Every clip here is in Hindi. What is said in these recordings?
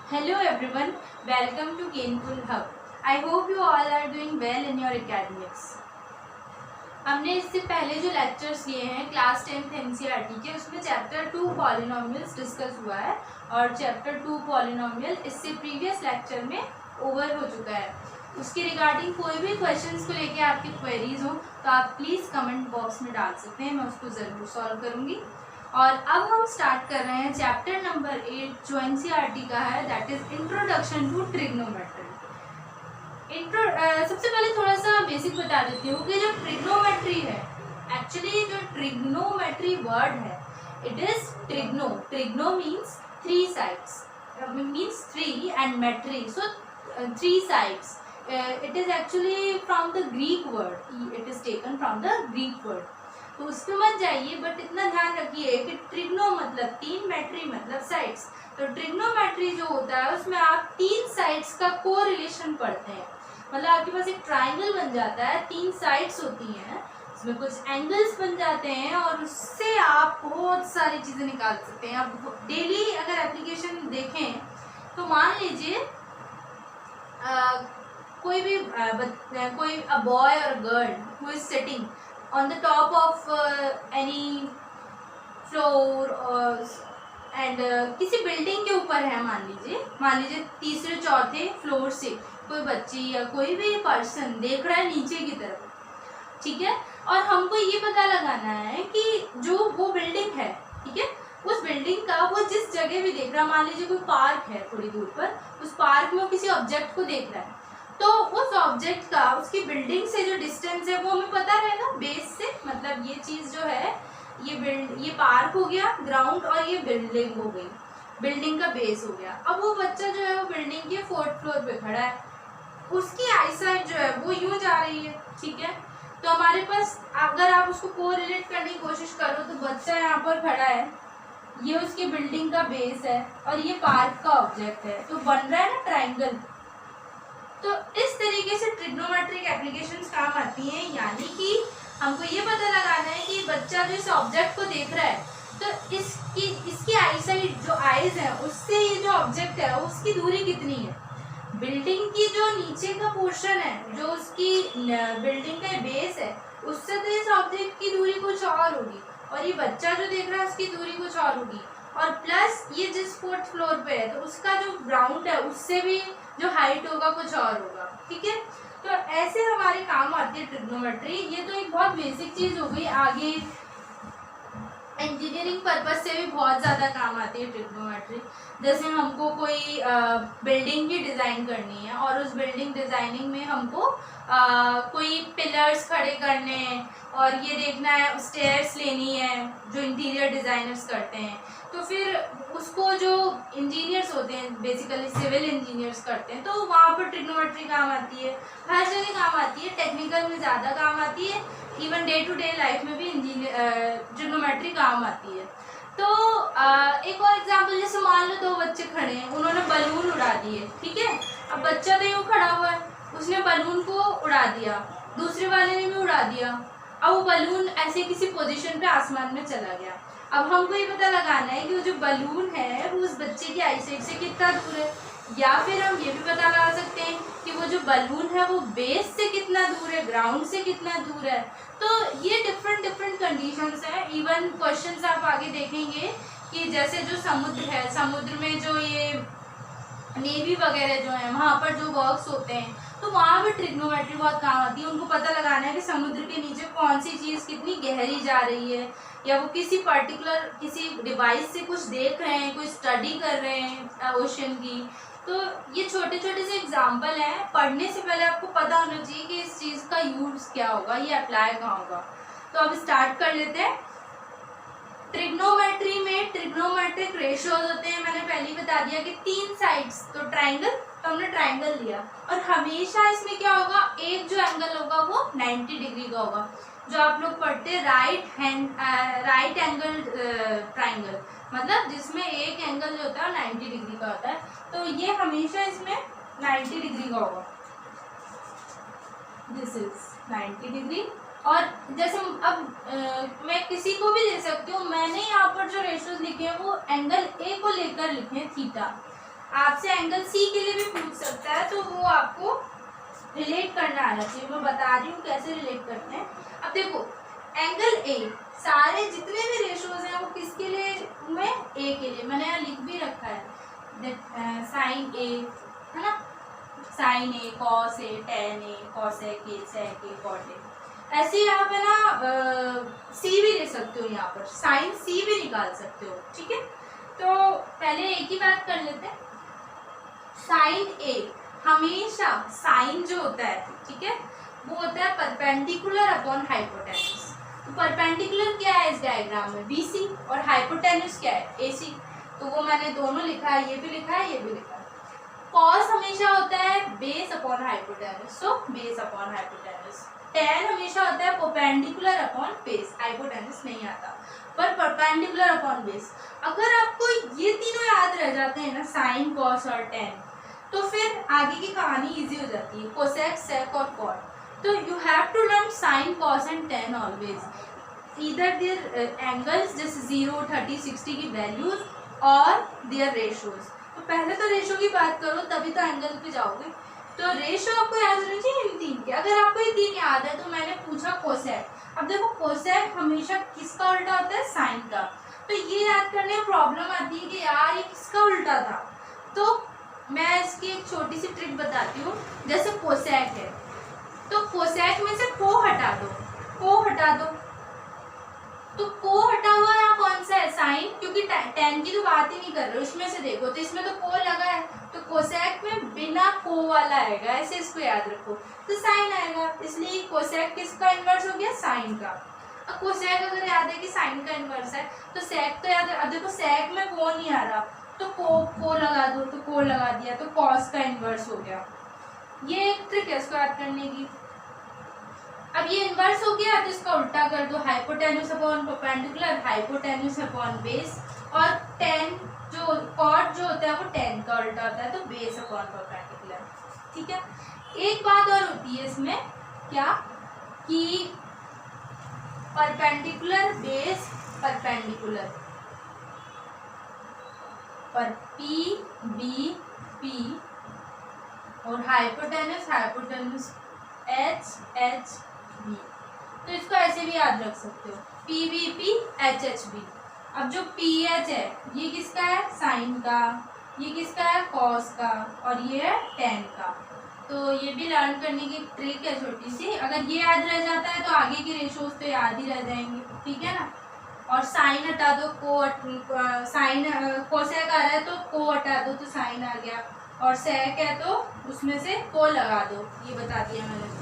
Hello everyone, welcome to Gainful Hub. I hope you all are doing well in your academics. हमने इससे पहले जो लेक्चर्स लिए हैं क्लास 10th NCERT के, उसमें चैप्टर 2 पॉलिनोमियल्स डिस्कस हुआ है और चैप्टर 2 पॉलिनोमियल इससे प्रीवियस लेक्चर में ओवर हो चुका है. उसके रिगार्डिंग कोई भी क्वेश्चंस को लेके आपकी क्वेरीज हो तो आप प्लीज़ कमेंट बॉक्स में डाल सकते हैं, मैं उसको ज़रूर सॉल्व करूँगी. और अब हम स्टार्ट कर रहे हैं चैप्टर नंबर 8 जो एनसीईआरटी का है, that is introduction to trigonometry. सबसे पहले थोड़ा सा बेसिक बता देती हूँ कि जो ट्रिग्नोमेट्री है, एक्चुअली जो ट्रिग्नोमेट्री वर्ड है, it is trigono means three sides, means three and metry, so three sides. It is actually from the Greek word, it is taken from the Greek word. तो उस पर मत जाइए, बट इतना ध्यान रखिए कि ट्रिग्नो मतलब तीन, मेट्री मतलब साइड्स. तो ट्रिग्नोमेट्री जो होता है उसमें आप तीन साइड्स का को रिलेशन पढ़ते हैं. मतलब आपके पास एक ट्राइंगल बन जाता है, तीन साइड्स होती हैं, उसमें कुछ एंगल्स बन जाते हैं और उससे आप बहुत सारी चीज़ें निकाल सकते हैं. आप डेली अगर एप्लीकेशन देखें तो मान लीजिए कोई भी कोई अ बॉय और girl who is sitting on the top of any floor and किसी बिल्डिंग के ऊपर है, मान लीजिए तीसरे चौथे फ्लोर से कोई बच्ची या कोई भी पर्सन देख रहा है नीचे की तरफ, ठीक है. और हमको ये पता लगाना है कि जो वो बिल्डिंग है, ठीक है, उस बिल्डिंग का वो जिस जगह भी देख रहा है, मान लीजिए कोई पार्क है थोड़ी दूर पर, उस पार्क में वो किसी ऑब्जेक्ट को देख रहा है, तो उस ऑब्जेक्ट का उसकी बिल्डिंग से जो डिस्टेंस है वो हमें पता रहेगा बेस से. मतलब ये चीज़ जो है, ये पार्क हो गया, ग्राउंड, और ये बिल्डिंग हो गई, बिल्डिंग का बेस हो गया. अब वो बच्चा जो है वो बिल्डिंग के 4th फ्लोर पे खड़ा है, उसकी आईसाइट जो है वो यूँ जा रही है, ठीक है. तो हमारे पास अगर आप उसको को रिलेट करने की कोशिश करो तो बच्चा यहाँ पर खड़ा है, ये उसकी बिल्डिंग का बेस है और ये पार्क का ऑब्जेक्ट है, तो बन रहा है ना ट्राइंगल. तो इस तरीके से ट्रिग्नोमेट्रिक एप्लीकेशंस काम आती हैं. यानी कि हमको ये पता लगाना है कि बच्चा जो इस ऑब्जेक्ट को देख रहा है, तो इसकी आईसाइट जो आईज है उससे ये जो ऑब्जेक्ट है उसकी दूरी कितनी है. बिल्डिंग की जो नीचे का पोर्शन है, जो उसकी बिल्डिंग का बेस है, उससे तो इस ऑब्जेक्ट की दूरी कुछ और होगी, और ये बच्चा जो देख रहा है उसकी दूरी कुछ और होगी, और प्लस ये जिस 4th फ्लोर पे है तो उसका जो ग्राउंड है उससे भी जो हाइट होगा कुछ और होगा, ठीक है. तो ऐसे हमारे काम आती है ट्रिग्नोमेट्री. ये तो एक बहुत बेसिक चीज़ हो गई. आगे इंजीनियरिंग पर्पस से भी बहुत ज़्यादा काम आती है ट्रिग्नोमेट्री. जैसे हमको कोई बिल्डिंग की डिज़ाइन करनी है और उस बिल्डिंग डिज़ाइनिंग में हमको कोई पिलर्स खड़े करने हैं और ये देखना है, स्टेयर्स लेनी है जो इंटीरियर डिज़ाइनर्स करते हैं, तो फिर उसको जो इंजीनियर्स होते हैं, बेसिकली सिविल इंजीनियर्स करते हैं, तो वहाँ पर ट्रिग्नोमेट्री काम आती है. हर जगह काम आती है, टेक्निकल में ज़्यादा काम आती है, even day to day life में भी ट्रिग्नोमेट्री काम आती है. तो एक और एग्जांपल, जैसे मान लो दो बच्चे खड़े हैं, उन्होंने बलून उड़ा दिए, ठीक है. अब बच्चा तो यूँ खड़ा हुआ है, उसने बलून को उड़ा दिया, दूसरे वाले ने भी उड़ा दिया, अब वो बलून ऐसे किसी पोजीशन पे आसमान में चला गया. अब हमको ये पता लगाना है कि वो जो बलून है वो उस बच्चे की आईसाइट से कितना दूर है, या फिर हम ये भी पता लगा सकते हैं कि वो जो बलून है वो बेस से कितना दूर है, ग्राउंड से कितना दूर है. तो ये डिफरेंट कंडीशंस हैं. इवन क्वेश्चंस आप आगे देखेंगे कि जैसे जो समुद्र है, समुद्र में जो ये नेवी वगैरह जो है वहाँ पर जो वर्क्स होते हैं, तो वहाँ पर ट्रिग्नोमेट्री बहुत काम आती है. उनको पता लगाना है कि समुद्र के नीचे कौन सी चीज़ कितनी गहरी जा रही है, या वो किसी पर्टिकुलर किसी डिवाइस से कुछ देख रहे हैं, कोई स्टडी कर रहे हैं ओशन की. तो ये छोटे छोटे से एग्जाम्पल हैं. पढ़ने से पहले आपको पता होना चाहिए कि इस चीज़ का यूज़ क्या होगा, ये अप्लाई कहाँ होगा. तो अब स्टार्ट कर लेते हैं. ट्रिग्नोमेट्री में ट्रिग्नोमेट्रिक रेशियोज होते हैं. मैंने पहले ही बता दिया कि तीन साइड्स, तो ट्राइंगल, तो हमने ट्राइंगल लिया, और हमेशा इसमें क्या होगा, एक जो एंगल होगा वो 90 डिग्री का होगा. जो आप लोग पढ़ते हैं राइट एंगल ट्राइंगल, मतलब जिसमें एक एंगल जो होता है 90 डिग्री का होता है, तो ये हमेशा इसमें 90 डिग्री का होगा. This is 90 degree. और जैसे अब मैं किसी को भी दे सकती हूँ, मैंने यहाँ पर जो रेशियोज लिखे हैं वो एंगल ए को लेकर लिखे हैं, थीटा. आपसे एंगल सी के लिए भी पूछ सकता है, तो वो आपको रिलेट करना आना चाहिए। मैं बता रही हूँ कैसे रिलेट करते हैं। अब देखो एंगल ए, सारे जितने भी रेशोज हैं वो किसके लिए हुए, ए के लिए। मैंने यहाँ लिख भी रखा है साइन ए, है ना, sine A, cos A, tan A, cosec A, sec A, cot A. ऐसे यहाँ पे ना सी भी ले सकते हो, यहाँ पर साइन सी भी निकाल सकते हो, ठीक है। तो पहले एक ही बात कर लेते हैं। साइन ए हमेशा, साइन जो होता है, ठीक है, वो होता है परपेंडिकुलर अपॉन हाइपोटेन्यूज। तो परपेंडिकुलर क्या है इस डायग्राम में, बीसी, और हाइपोटेन्यूज क्या है, एसी। तो वो मैंने दोनों लिखा है, ये भी लिखा है, ये भी लिखा है। कॉस हमेशा होता है base upon hypotenuse, so base upon hypotenuse. Ten हमेशा होता है परपेंडिकुलर अपॉन बेस, हाइपोटेन्यूज नहीं आता, पर परपेंडिकुलर अपॉन बेस। अगर आपको ये तीनों याद रह जाते हैं ना, साइन, कॉस और टेन, तो फिर आगे की कहानी इजी हो जाती है, कोसेक, सेक और कॉट। तो you have to learn sine, cos and tan always, either their angles जैसे 0, 30, 60 की वैल्यूज और देयर रेशोज। तो पहले तो रेशो की बात करो, तभी तो एंगल पे जाओगे। तो रेशो आपको याद होनी चाहिए इन तीन के। अगर आपको ये तीन याद है तो मैंने पूछा कोसेक। अब देखो कोसेक हमेशा किसका उल्टा होता है, साइन का। तो ये याद करने में प्रॉब्लम आती है कि यार ये किसका उल्टा था। तो मैं इसकी एक छोटी सी ट्रिक बताती हूँ। जैसे कोसेक है, तो कोसेक में से को हटा दो, को हटा दो, तो को हटा हुआ यहाँ कौन सा है, साइन, क्योंकि टेन की तो बात ही नहीं कर रहे हो। इसमें से देखो तो इसमें तो को लगा है, तो कोसेक में बिना को वाला आएगा, ऐसे इसको याद रखो, तो साइन आएगा। इसलिए कोसेक किसका इन्वर्स हो गया, साइन का। अब कोसेक अगर याद है कि साइन का इन्वर्स है, तो सेक तो याद है। अब देखो सेक में को नहीं आ रहा, तो को लगा दो, तो को लगा दिया, तो कॉस का इन्वर्स हो गया। ये एक ट्रिक है इसको याद करने की। अब ये इन्वर्स हो गया तो इसका उल्टा कर दो, hypotenuse upon perpendicular, hypotenuse upon base. और टेन जो कॉट जो होता है वो टेन का उल्टा होता है, तो बेस अपॉन परपेंडिकुलर, ठीक है। एक बात और होती है इसमें, क्या कि परपेंडिकुलर बेस परपेंडिकुलर, पर पी बी पी, और hypotenuse hypotenuse H H B. तो इसको ऐसे भी याद रख सकते हो, P B P H H B. अब जो पी एच है ये किसका है, साइन का, ये किसका है, कॉस का, और ये है टेन का। तो ये भी लर्न करने की ट्रिक है छोटी सी। अगर ये याद रह जाता है तो आगे के रेशोज तो याद ही रह जाएंगे, ठीक है ना। और साइन हटा दो, को साइन कोसेक आ रहा है तो को हटा दो, तो साइन आ गया। और सेक है तो उसमें से को लगा दो, ये बता दिया मैंने।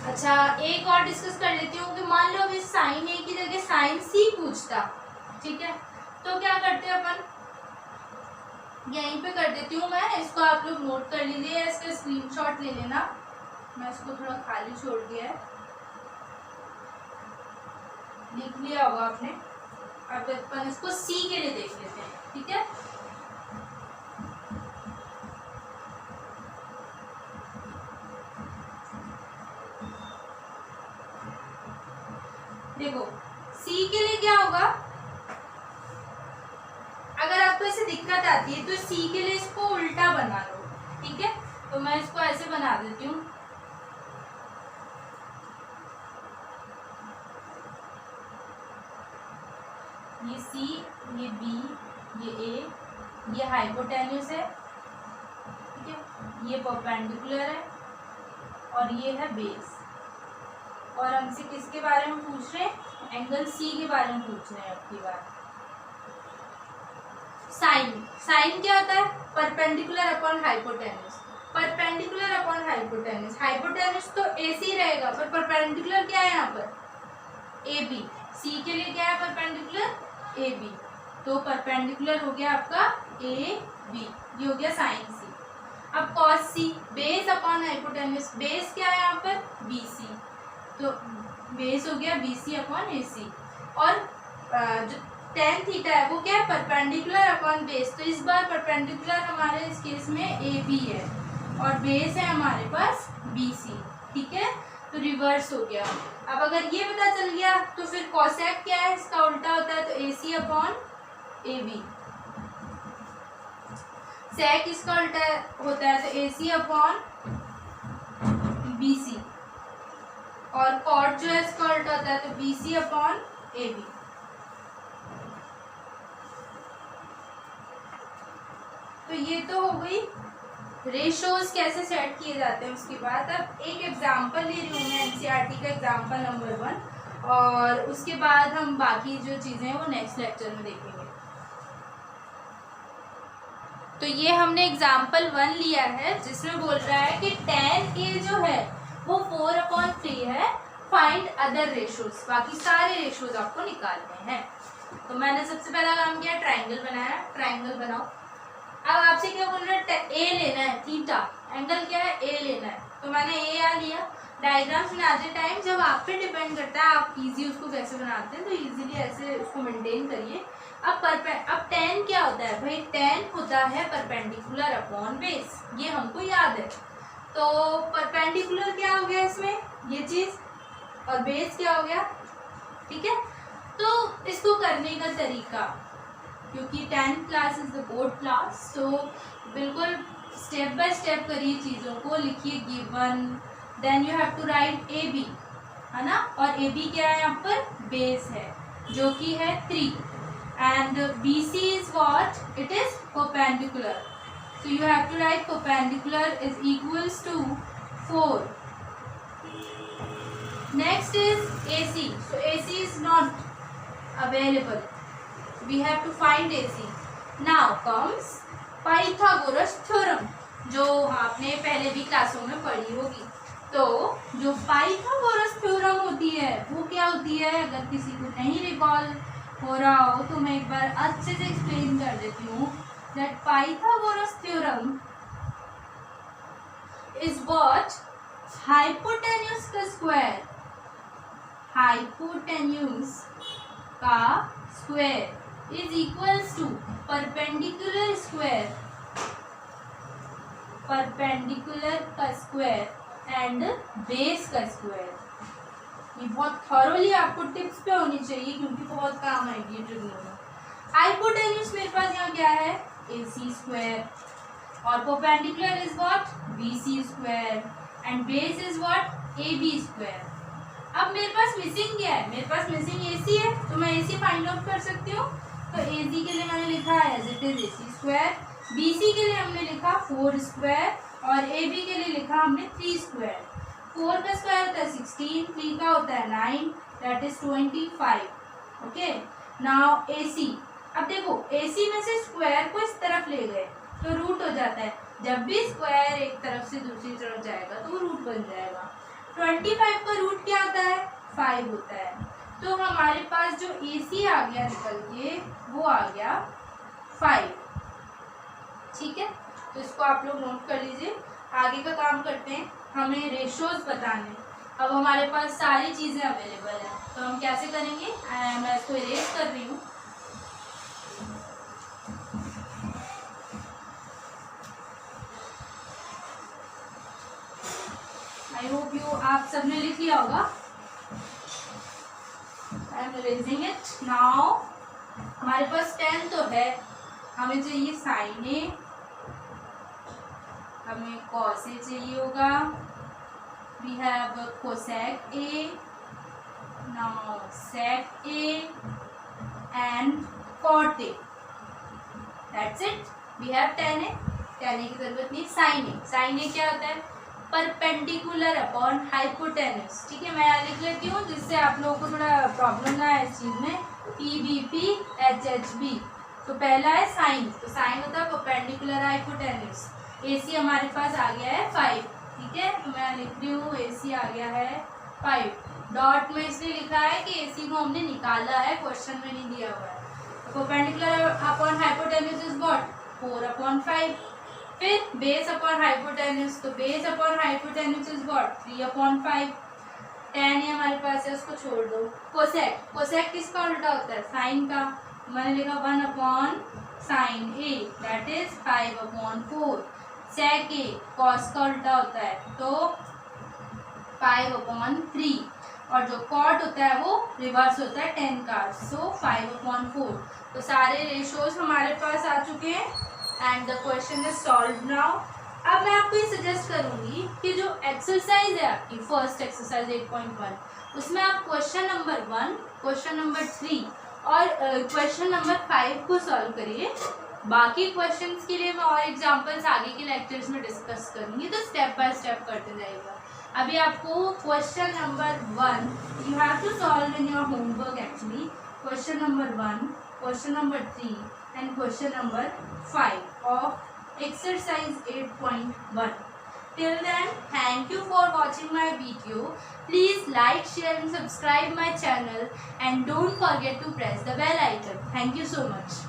अच्छा एक और डिस्कस कर लेती हूँ कि मान लो अभी साइन ए की जगह साइन सी पूछता, ठीक है, तो क्या करते हैं अपन, यहीं पे कर देती हूँ मैं, इसको आप लोग नोट कर लीजिए, इसका स्क्रीनशॉट ले लेना। मैं इसको थोड़ा खाली छोड़ दिया है, लिख लिया होगा आपने। अब अपन इसको सी के लिए देख लेते हैं, ठीक है। देखो सी के लिए क्या होगा, अगर आपको ऐसे दिक्कत आती है तो सी के लिए इसको उल्टा बना लो, ठीक है। तो मैं इसको ऐसे बना देती हूँ, ये सी, ये बी, ये ए, ये हाइपोटेन्यूज है, ठीक है, ये परपेंडिकुलर है, और ये है बेस। और हमसे किसके बारे में पूछ रहे हैं, एंगल सी के बारे में पूछ रहे हैं। अब की बात साइन, साइन क्या होता है, perpendicular upon hypotenuse, perpendicular upon hypotenuse. Hypotenuse तो एसी रहेगा, पर परपेंडिकुलर क्या है यहाँ पर, ए बी। सी के लिए क्या है, परपेंडिकुलर ए बी, तो परपेंडिकुलर हो गया आपका ए बी, ये हो गया साइन सी। अब कॉस सी, बेस अपॉन हाइपोटेन्यूज, बेस क्या है यहाँ पर, बी सी, तो बेस हो गया बी सी अपॉन ए सी। और जो टेन थीटा है वो क्या है, परपेंडिकुलर अपॉन बेस, तो इस बार परपेंडिकुलर हमारे इस केस में ए बी है, और बेस है हमारे पास बी सी, ठीक है। तो रिवर्स हो गया। अब अगर ये पता चल गया तो फिर कॉसेक क्या है, इसका उल्टा होता है, तो ए सी अपॉन ए बी। सेक किसका उल्टा होता है, तो AC अपॉन BC, और कॉट जो है इसका उल्टा होता है, तो BC अपॉन AB। तो ये तो हो गई रेशोज कैसे सेट किए जाते हैं उसकी बात। अब एक एग्जांपल ले रही हूँ मैं NCERT का एग्जांपल नंबर 1, और उसके बाद हम बाकी जो चीज़ें हैं वो नेक्स्ट लेक्चर में देखेंगे। तो ये हमने एग्जांपल 1 लिया है जिसमें बोल रहा है कि tan A जो है वो 4/3 है, फाइंड अदर रेशोज, बाकी सारे रेशोज आपको निकालने हैं। तो मैंने सबसे पहला काम किया, ट्राइंगल बनाया, ट्राइंगल बनाओ। अब आपसे क्या बोल रहा है, ए लेना है, थीटा एंगल क्या है, ए लेना है, तो मैंने ए यहाँ लिया। डायग्राम्स बनाते टाइम जब आप पे डिपेंड करता है आप इजी उसको कैसे बनाते हैं, तो इजीली ऐसे उसको मेंटेन करिए। अब tan क्या होता है भाई, tan होता है परपेंडिकुलर अपॉन बेस, ये हमको याद है। तो परपेंडिकुलर क्या हो गया इसमें, ये चीज़, और बेस क्या हो गया, ठीक है। तो इसको करने का तरीका, क्योंकि 10th class is the board class, तो बिल्कुल स्टेप बाय स्टेप करिए चीज़ों को, लिखिए given, then you have to write AB, है ना, और AB क्या है यहाँ पर, बेस है जो कि है 3, and BC is what, it is perpendicular, so you have to write perpendicular is equals to 4. Next is AC, so AC is not available, we have to find AC. Now comes Pythagoras theorem, जो आपने पहले भी क्लासों में पढ़ी होगी। तो जो पाइथागोरस थ्योरम होती है वो क्या होती है, अगर किसी को नहीं रिकॉल हो रहा हो तो मैं एक बार अच्छे से एक्सप्लेन कर देती हूँ। That Pythagoras theorem is what, hypotenuse का स्क्वायर, हाइपोटेन्यूज का square is equals to perpendicular square, perpendicular का स्क्वायर एंड बेस का स्क्वायर। ये बहुत थॉरोली आपको टिप्स पे होनी चाहिए क्योंकि बहुत काम आएगी ट्रिग्नोमेट्री। हाइपोटेन्यूज मेरे पास यहाँ क्या है, AC स्क्वायर, और perpendicular is what, BC square, and base is what, AB square. अब मेरे पास मिसिंग क्या है, मेरे पास मिसिंग AC है, तो मैं AC फाइंड आउट कर सकती हूँ। तो AC के लिए मैंने लिखा as it is AC square, BC के लिए हमने लिखा 4 स्क्वायर, और AB के लिए लिखा हमने 3 स्क्वायर। 4 का स्क्वायर होता है 16, 3 का होता है 9, that is 25। Okay, now AC, अब देखो AC में से स्क्वायर को इस तरफ ले गए तो रूट हो जाता है, जब भी स्क्वायर एक तरफ से दूसरी तरफ जाएगा तो वो रूट बन जाएगा। 25 का रूट क्या होता है, 5 होता है। तो हमारे पास जो AC आ गया निकल के वो आ गया 5, ठीक है। तो इसको आप लोग नोट कर लीजिए। आगे का काम करते हैं, हमें रेशोज बताने। अब हमारे पास सारी चीज़ें अवेलेबल हैं, तो हम कैसे करेंगे, मैं इसको इरेज कर रही हूँ। आई होप यू, आप सबने लिख लिया होगा। I am erasing it now. हमारे पास 10 तो है, हमें चाहिए साइन ए, हमें कॉस ए चाहिए होगा, we have cosec A, now sec A and cot A, that's it, we have 10 A. 10 A की जरूरत नहीं। साइन ए, साइन ए क्या होता है, परपेंडिकुलर अपॉन हाइपोटेन्यूज, ठीक है। मैं यहाँ लिख लेती हूँ जिससे आप लोगों को थोड़ा प्रॉब्लम ना है इस चीज़ में, PBP HHB। तो पहला है साइन, तो साइन होता है परपेंडिकुलर हाइपोटेन्यूज। AC हमारे पास आ गया है 5, ठीक है, तो मैं लिख रही हूँ AC आ गया है 5। डॉट में इसलिए लिखा है कि AC को हमने निकाला है, क्वेश्चन में नहीं दिया हुआ है। तो perpendicular upon hypotenuse is what, 4/5। फिर बेस अपॉन हाइपोटेन्यूज, तो base upon hypotenuse is what, 3/5। tan ये हमारे पास है, उसको छोड़ दो। कोसेक, कोसेक किसका उल्टा होता है, साइन का, मैंने लिखा 1/sin A, that is 5/4। Sec A, cos का उल्टा होता है, तो 5/3, और जो कॉट होता है वो रिवर्स होता है tan का, सो 5/4। तो सारे रेशोज हमारे पास आ चुके हैं। And the question is solve now. अब मैं आपको ये सजेस्ट करूँगी कि जो एक्सरसाइज है आपकी फर्स्ट एक्सरसाइज 8.1, उसमें आप क्वेश्चन नंबर 1, क्वेश्चन नंबर 3 और क्वेश्चन नंबर 5 को सॉल्व करिए। बाकी क्वेश्चंस के लिए मैं और एग्जांपल्स आगे के लेक्चर्स में डिस्कस करूँगी, तो स्टेप बाय स्टेप करते जाइएगा। अभी आपको question number 1 you have to solve in your homework actually, question number 1, question number 3 and question number 5 of exercise 8.1. Till then, thank you for watching my video. Please like, share and subscribe my channel, and don't forget to press the bell icon. Thank you so much.